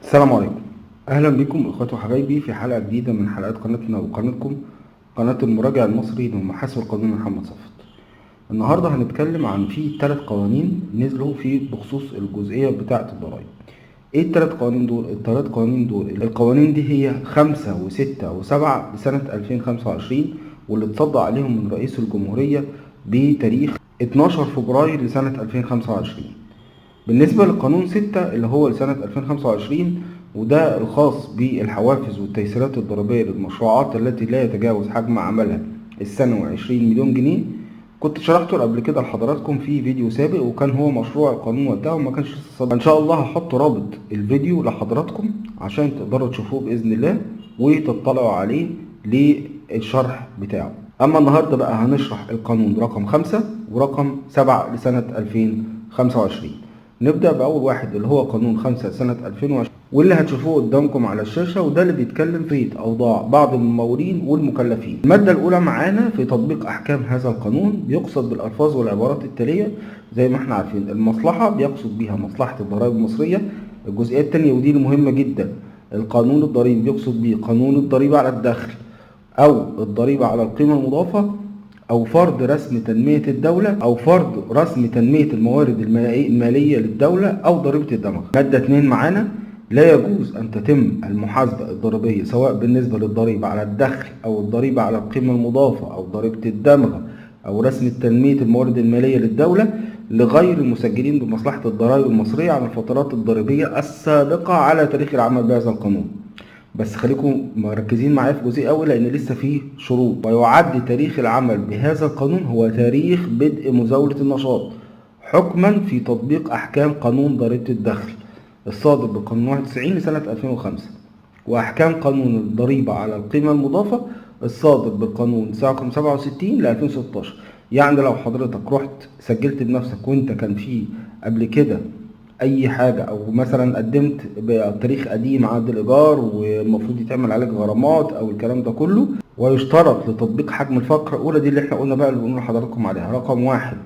السلام عليكم. اهلا بكم اخواتي وحبايبي في حلقه جديده من حلقات قناتنا وقناتكم قناه المراجع المصري للمحاسب القانوني محمد صفت. النهارده هنتكلم عن في 3 قوانين نزلوا في بخصوص الجزئيه بتاعه الضرائب. ايه الثلاث قوانين دول؟ الثلاث قوانين دول القوانين دي هي 5 و6 و7 لسنه 2025، واللي اتصدق عليهم من رئيس الجمهوريه بتاريخ 12 فبراير لسنه 2025. بالنسبة لقانون 6 اللي هو لسنة 2025، وده الخاص بالحوافز والتيسيرات الضريبية للمشروعات التي لا يتجاوز حجم عملها السنوي 20 مليون جنيه. كنت شرحته قبل كده لحضراتكم في فيديو سابق، وكان هو مشروع القانون وقتها وما كانش لسه صدر. ان شاء الله هحط رابط الفيديو لحضراتكم عشان تقدروا تشوفوه بإذن الله وتطلعوا عليه للشرح بتاعه. اما النهاردة بقى هنشرح القانون رقم 5 ورقم 7 لسنة 2025. نبدأ بأول واحد اللي هو قانون 5 سنة 2020، واللي هتشوفوه قدامكم على الشاشة، وده اللي بيتكلم في أوضاع بعض الممولين والمكلفين. المادة الأولى معانا في تطبيق أحكام هذا القانون بيقصد بالألفاظ والعبارات التالية زي ما احنا عارفين. المصلحة بيقصد بها مصلحة الضرائب المصرية. الجزئية التانية ودي المهمة جدا، القانون الضريبي بيقصد به قانون الضريبة على الدخل أو الضريبة على القيمة المضافة أو فرض رسم تنمية الدولة أو فرض رسم تنمية الموارد المالية للدولة أو ضريبة الدمغ. مادة 2 معانا، لا يجوز أن تتم المحاسبة الضريبية سواء بالنسبة للضريبة على الدخل أو الضريبة على القيمة المضافة أو ضريبة الدمغ أو رسم تنمية الموارد المالية للدولة لغير المسجلين بمصلحة الضرائب المصرية عن الفترات الضريبية السابقة على تاريخ العمل بهذا القانون. بس خليكم مركزين معايا في جزء قوي لان لسه فيه شروط. ويعد تاريخ العمل بهذا القانون هو تاريخ بدء مزاولة النشاط حكما في تطبيق احكام قانون ضريبة الدخل الصادر بقانون 91 لسنة 2005، واحكام قانون الضريبة على القيمة المضافة الصادر بالقانون 67 ل 2016. يعني لو حضرتك رحت سجلت بنفسك وانت كان في قبل كده اي حاجه، او مثلا قدمت بتاريخ قديم عقد الايجار والمفروض يتعمل عليك غرامات او الكلام ده كله، ويشترط لتطبيق حجم الفقره الاولى دي اللي احنا قلنا بقى اللي بنقول لحضراتكم عليها. رقم 1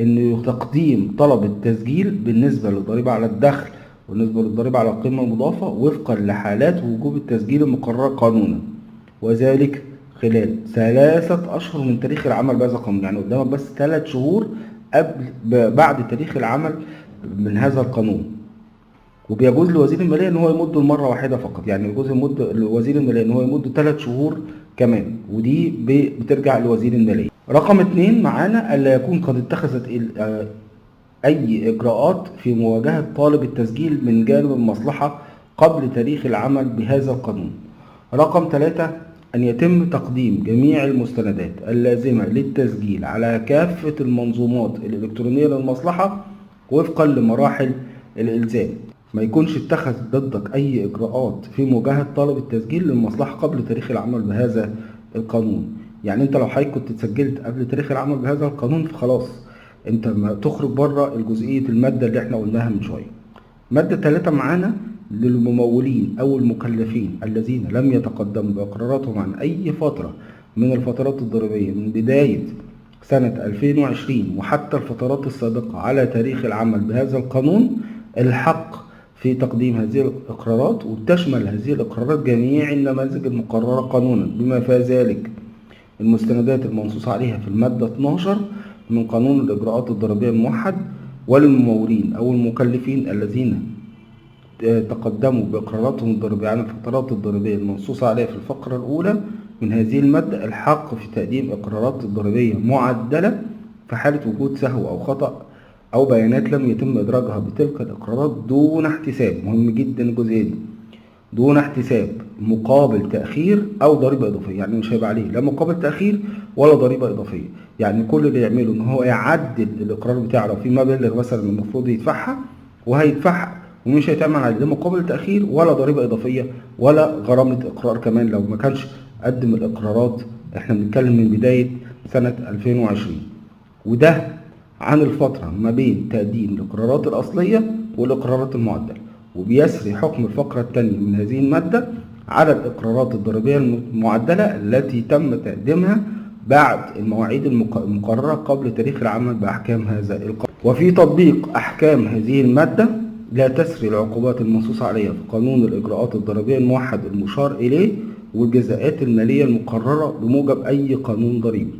ان تقديم طلب التسجيل بالنسبه للضريبه على الدخل وبالنسبه للضريبه على القيمه المضافه وفقا لحالات وجوب التسجيل المقرره قانونا، وذلك خلال 3 اشهر من تاريخ العمل بهذا القانون. يعني قدامك بس 3 شهور بعد تاريخ العمل من هذا القانون. وبيجوز لوزير الماليه ان هو يمده لمره واحده فقط، يعني يجوز لوزير الماليه ان هو يمده 3 شهور كمان، ودي بترجع لوزير الماليه. رقم 2 معانا الا يكون قد اتخذت اي اجراءات في مواجهه طالب التسجيل من جانب المصلحه قبل تاريخ العمل بهذا القانون. رقم 3 أن يتم تقديم جميع المستندات اللازمة للتسجيل على كافة المنظومات الإلكترونية للمصلحة وفقا لمراحل الإلزام. ما يكونش اتخذ ضدك أي إجراءات في مواجهة طالب التسجيل للمصلحة قبل تاريخ العمل بهذا القانون. يعني أنت لو حضرتك كنت اتسجلت قبل تاريخ العمل بهذا القانون فخلاص أنت ما تخرج بره الجزئية المادة اللي احنا قلناها من شوية. مادة 3 معانا للممولين أو المكلفين الذين لم يتقدموا بإقراراتهم عن أي فترة من الفترات الضريبية من بداية سنة 2020 وحتى الفترات السابقة على تاريخ العمل بهذا القانون الحق في تقديم هذه الإقرارات، وتشمل هذه الإقرارات جميع النماذج المقررة قانونا بما في ذلك المستندات المنصوص عليها في المادة 12 من قانون الإجراءات الضريبية الموحد. وللممولين أو المكلفين الذين تقدموا بإقراراتهم الضريبية عن الفترات الضريبية المنصوص عليها في الفقرة الأولى من هذه المادة الحق في تقديم إقرارات ضريبية معدلة في حالة وجود سهو أو خطأ أو بيانات لم يتم إدراجها بتلك الإقرارات دون احتساب. مهم جدا الجزئية دي، دون احتساب مقابل تأخير أو ضريبة إضافية. يعني مش هيبقى عليه لا مقابل تأخير ولا ضريبة إضافية. يعني كل اللي يعمله إن هو يعدل الإقرار بتاعه لو في مبالغ مثلا المفروض يدفعها وهيدفعها، ومش هيتعمل عليه لا مقابل تأخير ولا ضريبة إضافية ولا غرامة إقرار كمان لو ما كانش قدم الإقرارات. إحنا بنتكلم من بداية سنة 2020، وده عن الفترة ما بين تقديم الإقرارات الأصلية والإقرارات المعدلة. وبيسري حكم الفقرة الثانية من هذه المادة على الإقرارات الضريبية المعدلة التي تم تقديمها بعد المواعيد المقررة قبل تاريخ العمل بأحكام هذا القانون. وفي تطبيق أحكام هذه المادة لا تسري العقوبات المنصوص عليها في قانون الإجراءات الضريبية الموحد المشار إليه والجزاءات المالية المقررة بموجب أي قانون ضريبي،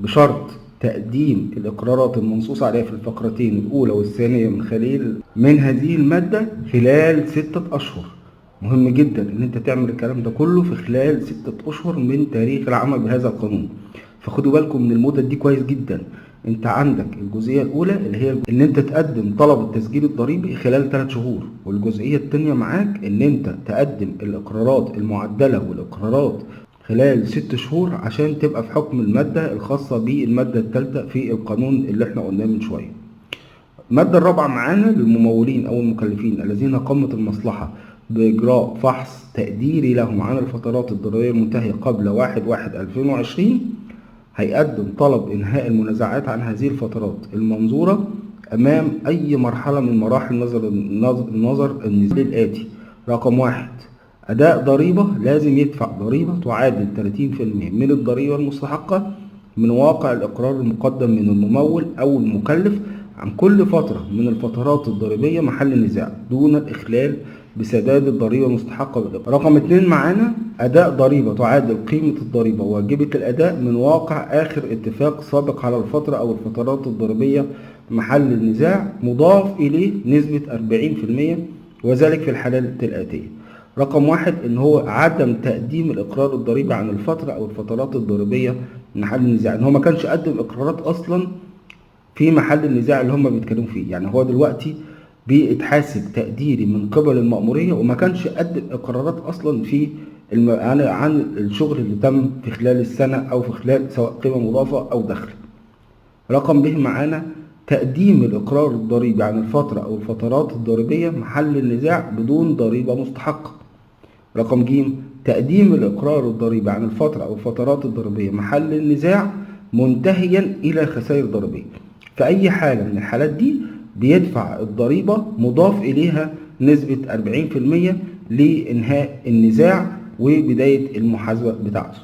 بشرط تقديم الإقرارات المنصوص عليها في الفقرتين الأولى والثانية من هذه المادة خلال 6 أشهر. مهم جدا إن أنت تعمل الكلام ده كله في خلال 6 أشهر من تاريخ العمل بهذا القانون. فخدوا بالكم من المدة دي كويس جدا. انت عندك الجزئية الاولى اللي هي ان انت تقدم طلب التسجيل الضريبي خلال 3 شهور، والجزئية التانية معاك ان انت تقدم الاقرارات المعدلة والاقرارات خلال 6 شهور عشان تبقى في حكم المادة الخاصة بالمادة الثالثة في القانون اللي احنا قلناه من شوية. المادة الرابعة معانا للممولين او المكلفين الذين قامت المصلحة باجراء فحص تقديري لهم عن الفترات الضريبية المنتهية قبل 1/1/2020 هيقدم طلب إنهاء المنازعات عن هذه الفترات المنظورة أمام أي مرحلة من مراحل النظر النزالي الآتي. رقم 1، أداء ضريبة. لازم يدفع ضريبة تعادل 30% من الضريبة المستحقة من واقع الإقرار المقدم من الممول أو المكلف عن كل فترة من الفترات الضريبية محل النزاع دون الإخلال بسداد الضريبة المستحقة بالإقرار. رقم 2 معانا أداء ضريبة تعادل قيمة الضريبة واجبة الأداء من واقع آخر اتفاق سابق على الفترة أو الفترات الضريبية محل النزاع مضاف إليه نسبة 40%، وذلك في الحالات الآتية. رقم 1 إن هو عدم تقديم الإقرار الضريبي عن الفترة أو الفترات الضريبية محل النزاع، إن هو ما كانش قدم إقرارات أصلا في محل النزاع اللي هم بيتكلموا فيه. يعني هو دلوقتي بيتحاسب تقديري من قبل المأمورية وما كانش قدم إقرارات أصلا في عن الشغل اللي تم في خلال السنة أو في خلال سواء قيمة مضافة أو دخل. رقم ب معانا تقديم الإقرار الضريبي عن الفترة أو الفترات الضريبية محل النزاع بدون ضريبة مستحقة. رقم ج تقديم الإقرار الضريبي عن الفترة أو الفترات الضريبية محل النزاع منتهيا إلى خسائر ضريبية. في أي حالة من الحالات دي بيدفع الضريبة مضاف إليها نسبة 40% لإنهاء النزاع وبداية المحاسبة بتاعته.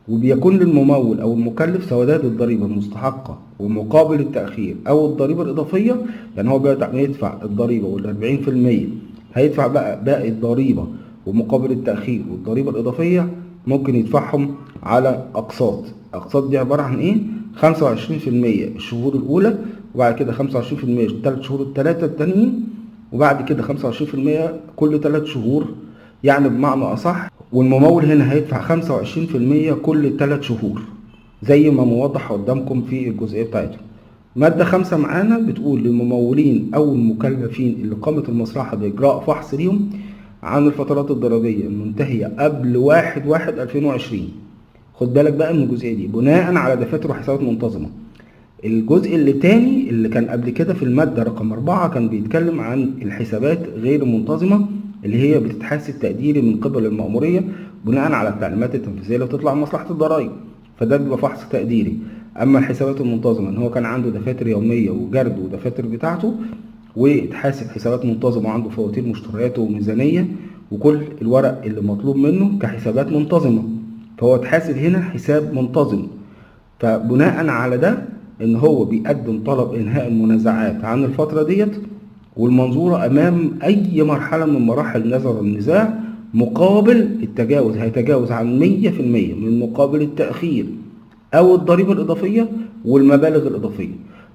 وبيكون للممول أو المكلف سداد الضريبة المستحقة ومقابل التأخير أو الضريبة الإضافية. يعني هو بيدفع الضريبة وال40% هيدفع بقى باقي الضريبة ومقابل التأخير والضريبة الإضافية ممكن يدفعهم على أقساط. أقساط دي عبارة عن إيه؟ 25% الشهور الأولى، وبعد كده 25% الثلاث شهور الثلاثة التانيين، وبعد كده 25% كل 3 شهور. يعني بمعنى أصح والممول هنا هيدفع 25% كل 3 شهور زي ما موضح قدامكم في الجزئية بتاعتهم. مادة 5 معانا بتقول للممولين أو المكلفين اللي قامت المصلحة بإجراء فحص ليهم عن الفترات الضريبية المنتهية قبل 1/1/2020. خد بالك بقى من الجزئية دي بناء على دفاتر وحسابات منتظمة. الجزء اللي تاني اللي كان قبل كده في المادة رقم 4 كان بيتكلم عن الحسابات غير المنتظمة اللي هي بتتحاسب تقديري من قبل المأمورية بناء على التعليمات التنفيذية اللي بتطلع من مصلحة الضرائب، فده بيبقى فحص تقديري. أما الحسابات المنتظمة إن هو كان عنده دفاتر يومية وجرد ودفاتر بتاعته وتحاسب حسابات منتظمة وعنده فواتير مشترياته وميزانية وكل الورق اللي مطلوب منه كحسابات منتظمة، فهو تحاسب هنا حساب منتظم. فبناء على ده ان هو بيقدم طلب انهاء المنازعات عن الفترة ديت والمنظورة امام اي مرحلة من مراحل نظر النزاع مقابل التجاوز. هيتجاوز عن 100% من مقابل التأخير او الضريبة الاضافية والمبالغ الاضافية،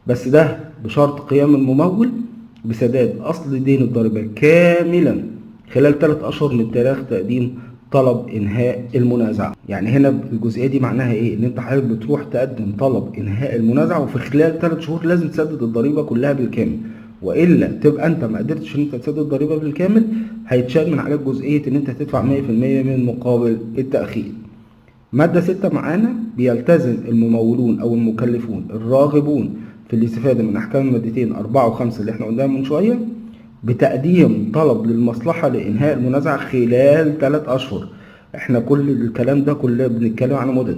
بس ده بشرط قيام الممول بسداد اصل دين الضريبة كاملا خلال 3 اشهر من تاريخ تقديم طلب انهاء المنازعه. يعني هنا الجزئيه دي معناها ايه؟ ان انت حضرتك بتروح تقدم طلب انهاء المنازعه وفي خلال 3 شهور لازم تسدد الضريبه كلها بالكامل، والا تبقى انت ما قدرتش ان انت تسدد الضريبه بالكامل هيتشال من عليك جزئيه ان انت تدفع 100% من مقابل التاخير. ماده 6 معانا بيلتزم الممولون او المكلفون الراغبون في الاستفاده من احكام المادتين 4 و5 اللي احنا قلناها من شويه بتقديم طلب للمصلحة لإنهاء المنازعة خلال 3 أشهر. احنا كل الكلام ده كله بنتكلم عن مدد،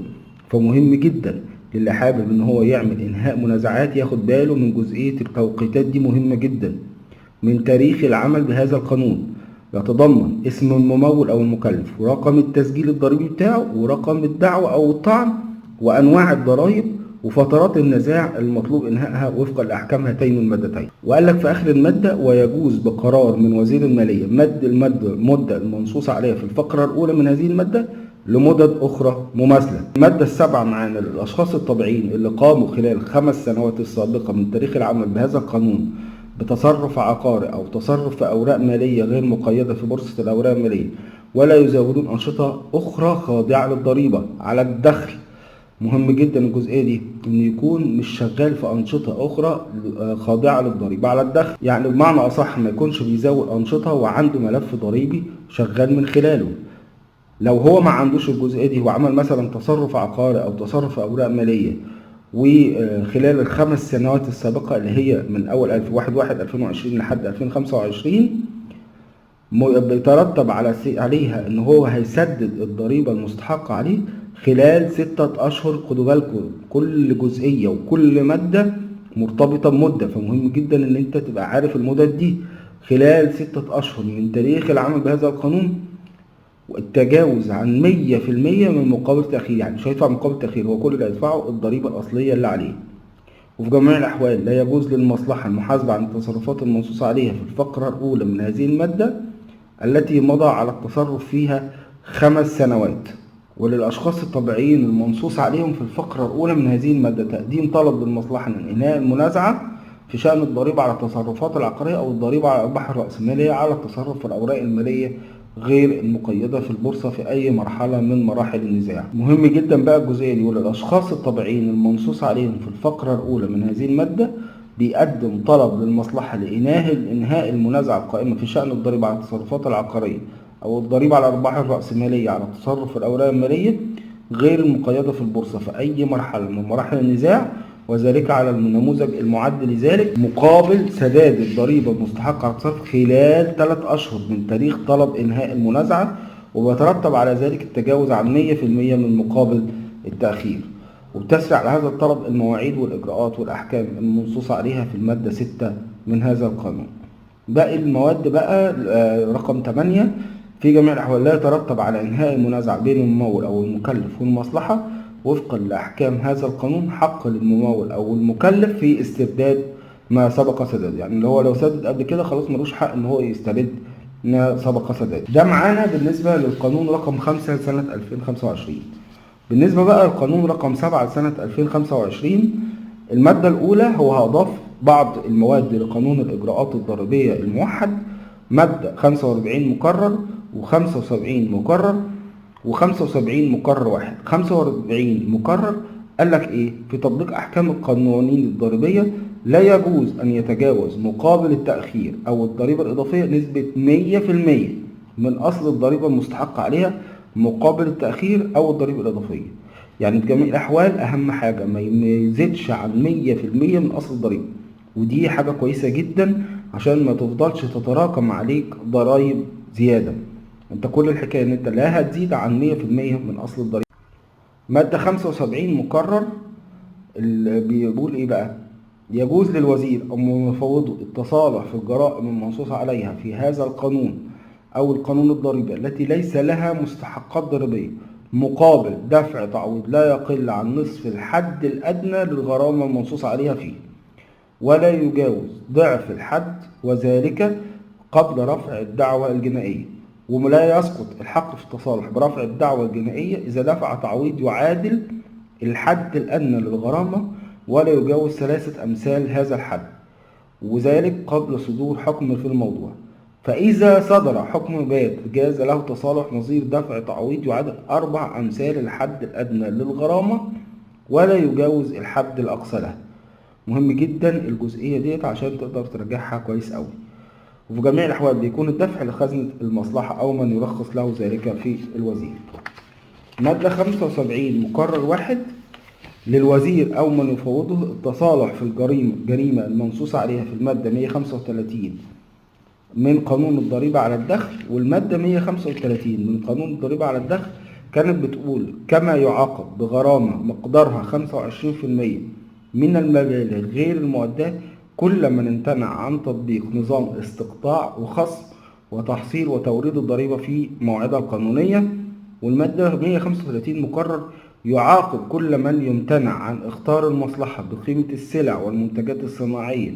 فمهم جدا للي حابب ان هو يعمل إنهاء منازعات ياخد باله من جزئية التوقيتات دي مهمة جدا. من تاريخ العمل بهذا القانون يتضمن اسم الممول أو المكلف ورقم التسجيل الضريبي بتاعه ورقم الدعوة أو الطعن وأنواع الضرائب وفترات النزاع المطلوب إنهائها وفقا لأحكام هاتين المادتين. وقال لك في آخر المادة: ويجوز بقرار من وزير المالية مد المدة المنصوص عليها في الفقرة الأولى من هذه المادة لمدد أخرى مماثلة. المادة السابعة معانا: للأشخاص الطبيعيين اللي قاموا خلال 5 سنوات السابقة من تاريخ العمل بهذا القانون بتصرف عقاري أو تصرف في أوراق مالية غير مقيدة في بورصة الأوراق المالية ولا يزاولون أنشطة أخرى خاضعة للضريبة على الدخل. مهم جدا الجزئية دي، إن يكون مش شغال في أنشطة أخرى خاضعة للضريبة على الدخل، يعني بمعنى أصح ما يكونش بيزاول أنشطة وعنده ملف ضريبي شغال من خلاله. لو هو ما عندوش الجزئية دي وعمل مثلا تصرف عقاري أو تصرف أوراق مالية وخلال ال5 سنوات السابقة اللي هي من أول 1/1/2020 لحد 2025 بيترتب عليها إن هو هيسدد الضريبة المستحقة عليه خلال 6 أشهر. خدوا بالكم كل جزئية وكل مادة مرتبطة بمدة، فمهم جدا إن أنت تبقى عارف المدد دي. خلال 6 أشهر من تاريخ العمل بهذا القانون، والتجاوز عن 100% من مقابل تأخير، يعني مش هيدفع مقابل تأخير، هو كل اللي هيدفعه الضريبة الأصلية اللي عليه. وفي جميع الأحوال لا يجوز للمصلحة المحاسبة عن التصرفات المنصوص عليها في الفقرة الأولى من هذه المادة التي مضى على التصرف فيها 5 سنوات. وللأشخاص الطبيعيين المنصوص عليهم في الفقرة الأولى من هذه المادة تقديم طلب للمصلحة من إنهاء المنازعة في شأن الضريبة على التصرفات العقارية أو الضريبة على الأرباح الرأسمالية على التصرف في الأوراق المالية غير المقيدة في البورصة في أي مرحلة من مراحل النزاع. مهم جدا بقى الجزئية دي. وللأشخاص الطبيعيين المنصوص عليهم في الفقرة الأولى من هذه المادة بيقدم طلب للمصلحة لإنهاء المنازعة القائمة في شأن الضريبة على التصرفات العقارية أو الضريبة على الأرباح الرأسمالية على التصرف في الأوراق المالية غير المقيدة في البورصة في أي مرحلة من مراحل النزاع، وذلك على النموذج المعد لذلك مقابل سداد الضريبة المستحقة على التصرف خلال 3 أشهر من تاريخ طلب إنهاء المنازعة، وبيترتب على ذلك التجاوز عن 100% من مقابل التأخير. وبتسري على هذا الطلب المواعيد والإجراءات والأحكام المنصوص عليها في المادة 6 من هذا القانون. باقي المواد بقى رقم 8: في جميع الأحوال لا يترتب على إنهاء المنازعة بين الممول أو المكلف والمصلحة وفقا لأحكام هذا القانون حق للممول أو المكلف في استرداد ما سبق سداد، يعني اللي هو لو سدد قبل كده خلاص ملوش حق إن هو يسترد ما سبق سداد. ده معانا بالنسبة للقانون رقم 5 لسنة 2025. بالنسبة بقى للقانون رقم 7 لسنة 2025، المادة الأولى هو هضاف بعض المواد لقانون الإجراءات الضريبية الموحد، مادة 45 مكرر و75 مكرر و75 مكرر واحد. 45 مكرر قال لك إيه؟ في تطبيق أحكام القوانين الضريبية لا يجوز أن يتجاوز مقابل التأخير أو الضريبة الإضافية نسبة 100% من أصل الضريبة المستحقة عليها مقابل التأخير أو الضريبة الإضافية. يعني بجميع الأحوال أهم حاجة ما يزيدش عن 100% من أصل الضريبة، ودي حاجة كويسة جدا عشان ما تفضلش تتراكم عليك ضرائب زيادة. انت كل الحكاية ان انت لا هتزيد عن 100% من أصل الضريبة. مادة 75 مكرر اللي بيقول ايه بقى؟ يجوز للوزير أو مفوضه التصالح في الجرائم المنصوص عليها في هذا القانون أو القانون الضريبي التي ليس لها مستحقات ضريبية مقابل دفع تعويض لا يقل عن نصف الحد الأدنى للغرامة المنصوص عليها فيه ولا يجاوز ضعف الحد، وذلك قبل رفع الدعوى الجنائية. ولا يسقط الحق في التصالح برفع الدعوى الجنائية إذا دفع تعويض يعادل الحد الأدنى للغرامة ولا يجاوز 3 أمثال هذا الحد، وذلك قبل صدور حكم في الموضوع. فإذا صدر حكم بات جاز له تصالح نظير دفع تعويض يعادل 4 أمثال الحد الأدنى للغرامة ولا يجاوز الحد الأقصى له. مهم جدا الجزئية ديت عشان تقدر ترجعها كويس قوي. وفي جميع الأحوال بيكون الدفع لخزنة المصلحة أو من يرخص له ذلك في الوزير. مادة 75 مكرر واحد: للوزير أو من يفوضه التصالح في الجريمة المنصوص عليها في المادة 135 من قانون الضريبة على الدخل. والمادة 135 من قانون الضريبة على الدخل كانت بتقول كما يعاقب بغرامة مقدارها 25% من المبالغ غير المؤداة كل من امتنع عن تطبيق نظام استقطاع وخصم وتحصيل وتوريد الضريبة في موعدها القانونية والمادة 135 مقرر يعاقب كل من يمتنع عن إخطار المصلحة بقيمة السلع والمنتجات الصناعية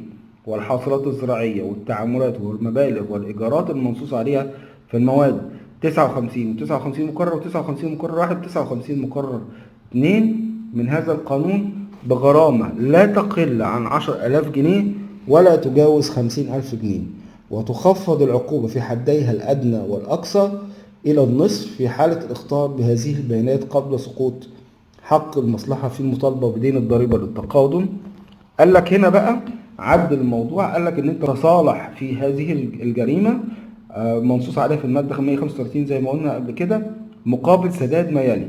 والحاصلات الزراعية والتعاملات والمبالغ والإيجارات المنصوص عليها في المواد 59 و59 مقرر و59 مقرر 1 و59 مقرر 2 من هذا القانون بغرامة لا تقل عن 10,000 جنيه ولا تجاوز 50,000 جنيه، وتخفض العقوبة في حديها الأدنى والأقصى إلى النصف في حالة الإخطار بهذه البيانات قبل سقوط حق المصلحة في المطالبة بدين الضريبة للتقادم. قال لك هنا بقى عدل الموضوع، قال لك ان انت تصالح في هذه الجريمة منصوص عليها في المادة 135 زي ما قلنا قبل كده مقابل سداد ما يلي: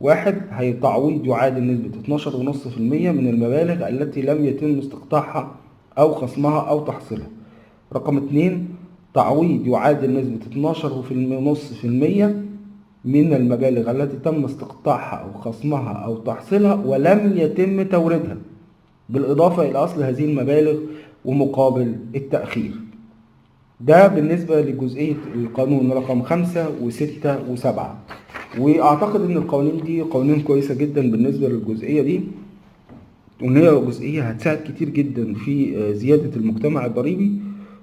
واحد، هي تعويض يعادل نسبة 12.5% من المبالغ التي لم يتم استقطاعها أو خصمها أو تحصيلها. رقم 2، تعويض يعادل نسبة 12.5% من المبالغ التي تم استقطاعها أو خصمها أو تحصيلها ولم يتم توريدها، بالإضافة إلى أصل هذه المبالغ ومقابل التأخير. ده بالنسبة لجزئية القانون رقم 5 و6 و7. وأعتقد إن القوانين دي قوانين كويسة جدا بالنسبة للجزئية دي، وإن هي جزئية هتساعد كتير جدا في زيادة المجتمع الضريبي،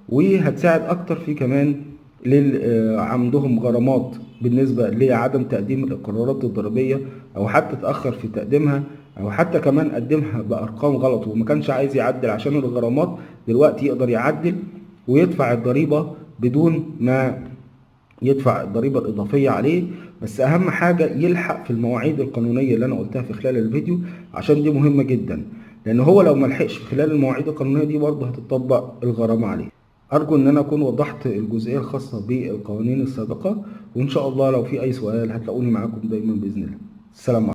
وهتساعد أكتر في كمان عندهم غرامات بالنسبة لعدم تقديم الإقرارات الضريبية أو حتى تأخر في تقديمها أو حتى كمان قدمها بأرقام غلط وما كانش عايز يعدل عشان الغرامات، دلوقتي يقدر يعدل ويدفع الضريبة بدون ما يدفع الضريبة الإضافية عليه. بس أهم حاجة يلحق في المواعيد القانونية اللي أنا قلتها في خلال الفيديو، عشان دي مهمة جدا، لأن هو لو ملحقش في خلال المواعيد القانونية دي برضه هتطبق الغرامة عليه. أرجو إن أنا أكون وضحت الجزئية الخاصة بالقوانين السابقة، وإن شاء الله لو في أي سؤال هتلاقوني معاكم دايما بإذن الله. السلام عليكم.